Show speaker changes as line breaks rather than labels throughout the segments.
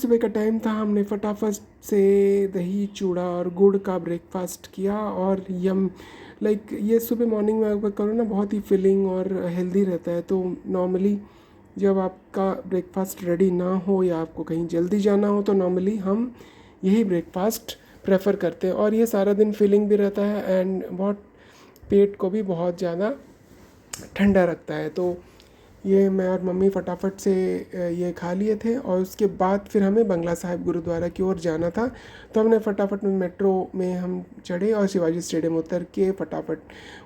सुबह का टाइम था, हमने फटाफट से दही चूड़ा और गुड़ का ब्रेकफास्ट किया। और यम लाइक ये सुबह मॉर्निंग में अगर करो ना, बहुत ही फिलिंग और हेल्दी रहता है। तो नॉर्मली जब आपका ब्रेकफास्ट रेडी ना हो या आपको कहीं जल्दी जाना हो, तो नॉर्मली हम यही ब्रेकफास्ट प्रेफर करते हैं। और ये सारा दिन फिलिंग भी रहता है एंड बहुत पेट को भी बहुत ज़्यादा ठंडा रखता है। तो ये मैं और मम्मी फटाफट से ये खा लिए थे। और उसके बाद फिर हमें बंगला साहिब गुरुद्वारा की ओर जाना था। तो हमने फटाफट में मेट्रो में हम चढ़े और शिवाजी स्टेडियम उतर के फटाफट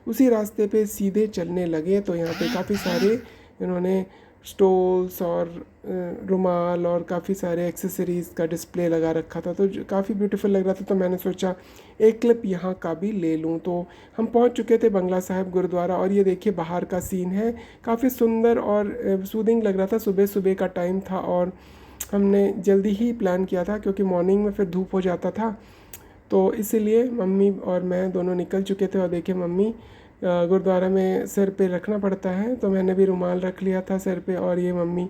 उसी रास्ते पे सीधे चलने लगे। तो यहाँ पे काफ़ी सारे इन्होंने स्टोल्स और रुमाल और काफ़ी सारे एक्सेसरीज़ का डिस्प्ले लगा रखा था, तो काफ़ी ब्यूटीफुल लग रहा था। तो मैंने सोचा एक क्लिप यहाँ का भी ले लूँ। तो हम पहुँच चुके थे बंगला साहिब गुरुद्वारा। और ये देखिए बाहर का सीन है, काफ़ी सुंदर और सूदिंग लग रहा था। सुबह सुबह का टाइम था और हमने जल्दी ही प्लान किया था, क्योंकि मॉर्निंग में फिर धूप हो जाता था। तो इसीलिए मम्मी और मैं दोनों निकल चुके थे। और देखिए मम्मी गुरुद्वारा में सिर पे रखना पड़ता है, तो मैंने भी रुमाल रख लिया था सिर पे, और ये मम्मी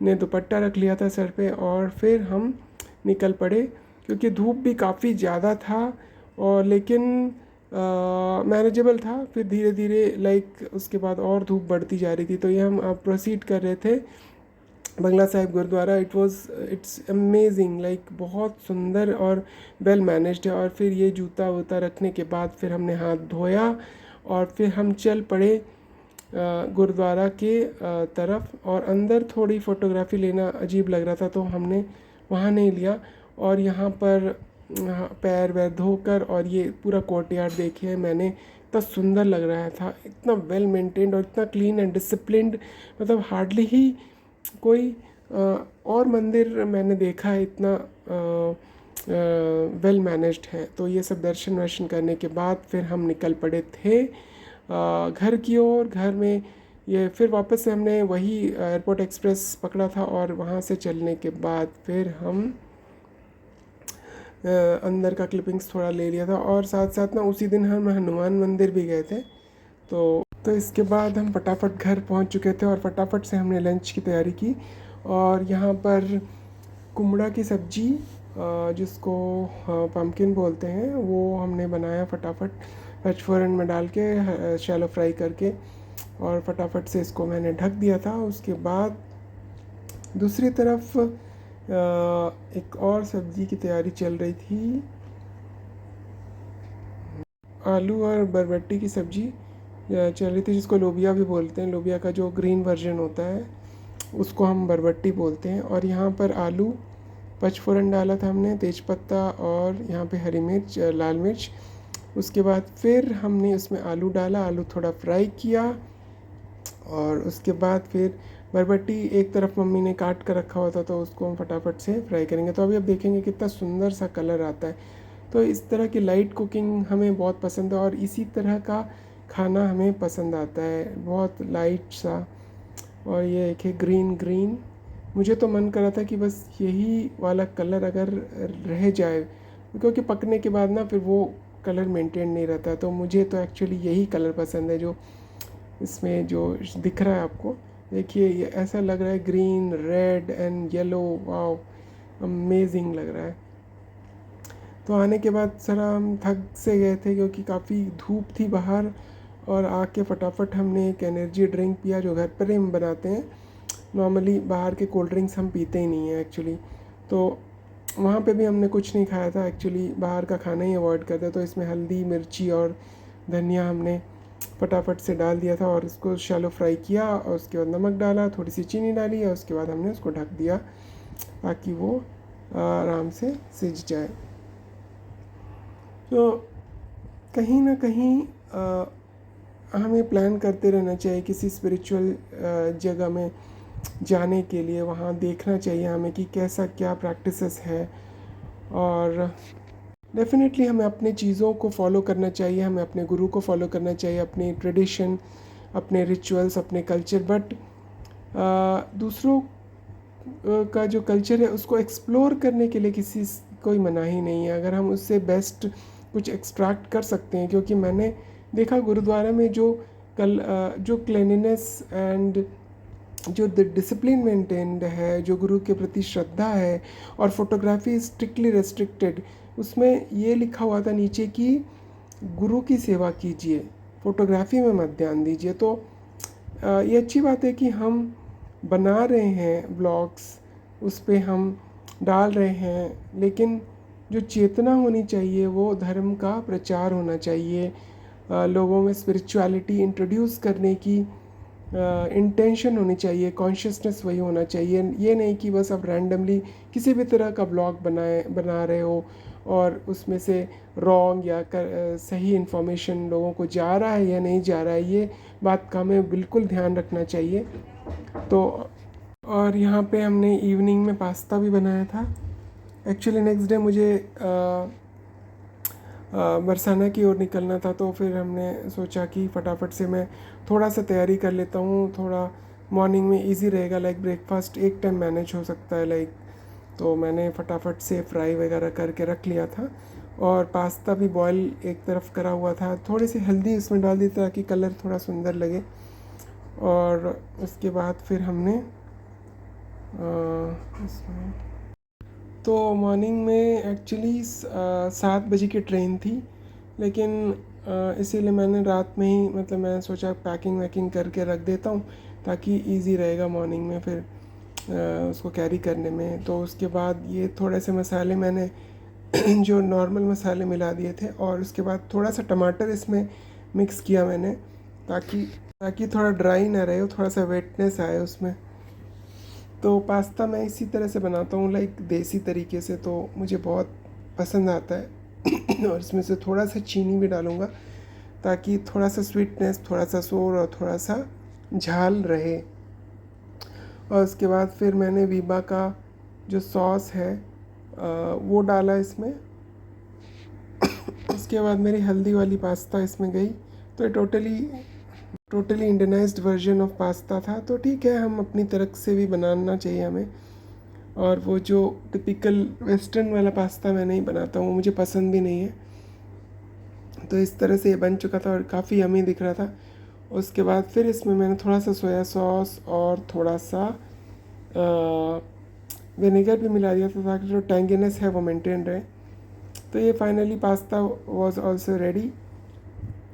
ने दुपट्टा रख लिया था सर पे। और फिर हम निकल पड़े, क्योंकि धूप भी काफ़ी ज़्यादा था और लेकिन मैनेजेबल था। फिर धीरे धीरे लाइक उसके बाद और धूप बढ़ती जा रही थी। तो ये हम प्रोसीड कर रहे थे Bangla Sahib Gurudwara. It's amazing, like बहुत सुंदर और वेल मैनेज्ड है। और फिर ये जूता वूता रखने के बाद फिर हमने हाथ धोया और फिर हम चल पड़े गुरुद्वारा के तरफ। और अंदर थोड़ी फ़ोटोग्राफी लेना अजीब लग रहा था, तो हमने वहाँ नहीं लिया। और यहाँ पर पैर वैर धोकर और ये पूरा कोर्टयार्ड देखिए मैंने, इतना सुंदर लग रहा था, इतना वेल मेंटेन्ड और इतना क्लीन एंड डिसिप्लिन्ड। मतलब हार्डली ही कोई और मंदिर मैंने देखा है इतना वेल मैनेज्ड है। तो ये सब दर्शन वर्शन करने के बाद फिर हम निकल पड़े थे घर की ओर। घर में ये फिर वापस से हमने वही एयरपोर्ट एक्सप्रेस पकड़ा था। और वहाँ से चलने के बाद फिर हम अंदर का क्लिपिंग्स थोड़ा ले लिया था। और साथ साथ ना उसी दिन हम हनुमान मंदिर भी गए थे। तो इसके बाद हम फटाफट घर पहुंच चुके थे और फटाफट से हमने लंच की तैयारी की। और यहाँ पर कुमड़ा की सब्जी जिसको पम्पकिन बोलते हैं, वो हमने बनाया फटाफट पचफोरन में डाल के शैलो फ्राई करके। और फटाफट से इसको मैंने ढक दिया था। उसके बाद दूसरी तरफ एक और सब्ज़ी की तैयारी चल रही थी, आलू और बरबट्टी की सब्ज़ी चल रही थी, जिसको लोबिया भी बोलते हैं। लोबिया का जो ग्रीन वर्जन होता है उसको हम बरबट्टी बोलते हैं। और यहाँ पर आलू पचफोरन डाला था हमने, तेज़पत्ता और यहाँ पे हरी मिर्च, लाल मिर्च। उसके बाद फिर हमने उसमें आलू डाला, आलू थोड़ा फ्राई किया। और उसके बाद फिर बरबट्टी एक तरफ मम्मी ने काट कर रखा हुआ था, तो उसको हम फटाफट से फ्राई करेंगे। तो अभी आप देखेंगे कितना सुंदर सा कलर आता है। तो इस तरह की लाइट कुकिंग हमें बहुत पसंद है और इसी तरह का खाना हमें पसंद आता है, बहुत लाइट सा। और ये एक है ग्रीन ग्रीन, मुझे तो मन कर रहा था कि बस यही वाला कलर अगर रह जाए, क्योंकि पकने के बाद ना फिर वो कलर मेंटेन नहीं रहता। तो मुझे तो एक्चुअली यही कलर पसंद है जो इसमें जो दिख रहा है आपको। देखिए ये ऐसा लग रहा है, green red and yellow, wow amazing लग रहा है। तो आने के बाद सारा हम थक से गए थे, क्योंकि काफ़ी धूप थी बाहर। और आके फटाफट हमने एक एनर्जी ड्रिंक पिया जो घर पर ही हम बनाते हैं। नॉर्मली बाहर के कोल्ड ड्रिंक्स हम पीते ही नहीं हैं एक्चुअली। तो वहाँ पे भी हमने कुछ नहीं खाया था, एक्चुअली बाहर का खाना ही अवॉइड करते। तो इसमें हल्दी मिर्ची और धनिया हमने फटाफट से डाल दिया था और इसको शैलो फ्राई किया। और उसके बाद नमक डाला, थोड़ी सी चीनी डाली और उसके बाद हमने उसको ढक दिया ताकि वो आराम से सिज जाए। तो कहीं ना कहीं हमें प्लान करते रहना चाहिए किसी स्पिरिचुअल जगह में जाने के लिए। वहाँ देखना चाहिए हमें कि कैसा क्या प्रैक्टिसेस है। और डेफिनेटली हमें अपने चीज़ों को फॉलो करना चाहिए, हमें अपने गुरु को फॉलो करना चाहिए, अपनी ट्रेडिशन, अपने रिचुअल्स, अपने कल्चर। बट दूसरों का जो कल्चर है उसको एक्सप्लोर करने के लिए किसी कोई मनाही नहीं है, अगर हम उससे बेस्ट कुछ एक्सट्रैक्ट कर सकते हैं। क्योंकि मैंने देखा गुरुद्वारा में जो क्लिनिनेस एंड जो डिसिप्लिन मेंटेन्ड है, जो गुरु के प्रति श्रद्धा है, और फोटोग्राफी स्ट्रिक्टली रेस्ट्रिक्टेड, उसमें ये लिखा हुआ था नीचे कि गुरु की सेवा कीजिए, फोटोग्राफी में मत ध्यान दीजिए। तो ये अच्छी बात है कि हम बना रहे हैं ब्लॉग्स, उस पे हम डाल रहे हैं, लेकिन जो चेतना होनी चाहिए वो धर्म का प्रचार होना चाहिए, लोगों में स्पिरिचुअलिटी इंट्रोड्यूस करने की इंटेंशन होनी चाहिए, कॉन्शियसनेस वही होना चाहिए। ये नहीं कि बस आप रैंडमली किसी भी तरह का ब्लॉग बना रहे हो और उसमें से रॉन्ग या सही इन्फॉर्मेशन लोगों को जा रहा है या नहीं जा रहा है, ये बात का हमें बिल्कुल ध्यान रखना चाहिए। तो और यहाँ पे हमने इवनिंग में पास्ता भी बनाया था। एक्चुअली नेक्स्ट डे मुझे बरसाना की ओर निकलना था, तो फिर हमने सोचा कि फटाफट से मैं थोड़ा सा तैयारी कर लेता हूँ, थोड़ा मॉर्निंग में इजी रहेगा, लाइक ब्रेकफास्ट एक टाइम मैनेज हो सकता है लाइक। तो मैंने फटाफट से फ्राई वगैरह करके रख लिया था, और पास्ता भी बॉईल एक तरफ करा हुआ था, थोड़ी सी हल्दी इसमें डाल दी ताकि कलर थोड़ा सुंदर लगे। और उसके बाद फिर हमने तो मॉर्निंग में एक्चुअली 7 बजे की ट्रेन थी, लेकिन इसीलिए मैंने रात में ही, मतलब मैंने सोचा पैकिंग वैकिंग करके रख देता हूँ ताकि इजी रहेगा मॉर्निंग में फिर उसको कैरी करने में। तो उसके बाद ये थोड़े से मसाले मैंने जो नॉर्मल मसाले मिला दिए थे, और उसके बाद थोड़ा सा टमाटर इसमें मिक्स किया मैंने, ताकि ताकि थोड़ा ड्राई ना रहे, थोड़ा सा वेटनेस आए उसमें। तो पास्ता मैं इसी तरह से बनाता हूँ, लाइक देसी तरीके से, तो मुझे बहुत पसंद आता है। और इसमें से थोड़ा सा चीनी भी डालूँगा ताकि थोड़ा सा स्वीटनेस, थोड़ा सा शोर और थोड़ा सा झाल रहे। और उसके बाद फिर मैंने वीबा का जो सॉस है वो डाला इसमें। उसके बाद मेरी हल्दी वाली पास्ता इसमें गई। तो totally Indianised version of pasta था। तो ठीक है, हम अपनी तरफ से भी बनाना चाहिए हमें। और वो जो टिपिकल वेस्टर्न वाला पास्ता मैं नहीं बनाता हूँ, मुझे पसंद भी नहीं है। तो इस तरह से ये बन चुका था और काफ़ी यम्मी दिख रहा था। उसके बाद फिर इसमें मैंने थोड़ा सा सोया सॉस और थोड़ा सा विनेगर भी मिला दिया था ताकि जो टैंगीनेस है वो मेंटेन रहे। तो ये finally pasta was also ready.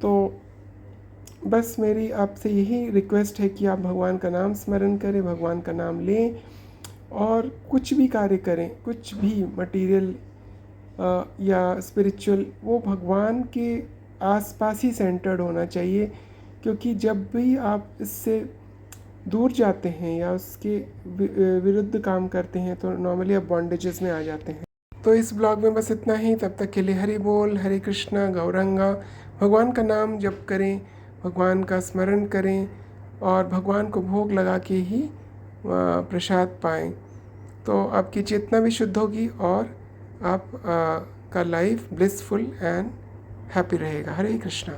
तो बस मेरी आपसे यही रिक्वेस्ट है कि आप भगवान का नाम स्मरण करें, भगवान का नाम लें, और कुछ भी कार्य करें, कुछ भी मटेरियल या स्पिरिचुअल, वो भगवान के आसपास ही सेंटर्ड होना चाहिए। क्योंकि जब भी आप इससे दूर जाते हैं या उसके विरुद्ध काम करते हैं तो नॉर्मली आप बॉन्डेजेस में आ जाते हैं। तो इस ब्लॉग में बस इतना ही। तब तक के लिए हरि बोल, हरे कृष्णा, गौरंगा। भगवान का नाम जप करें, भगवान का स्मरण करें, और भगवान को भोग लगा के ही प्रसाद पाएं। तो आपकी चेतना भी शुद्ध होगी और आप का लाइफ ब्लिसफुल एंड हैप्पी रहेगा। हरे कृष्णा।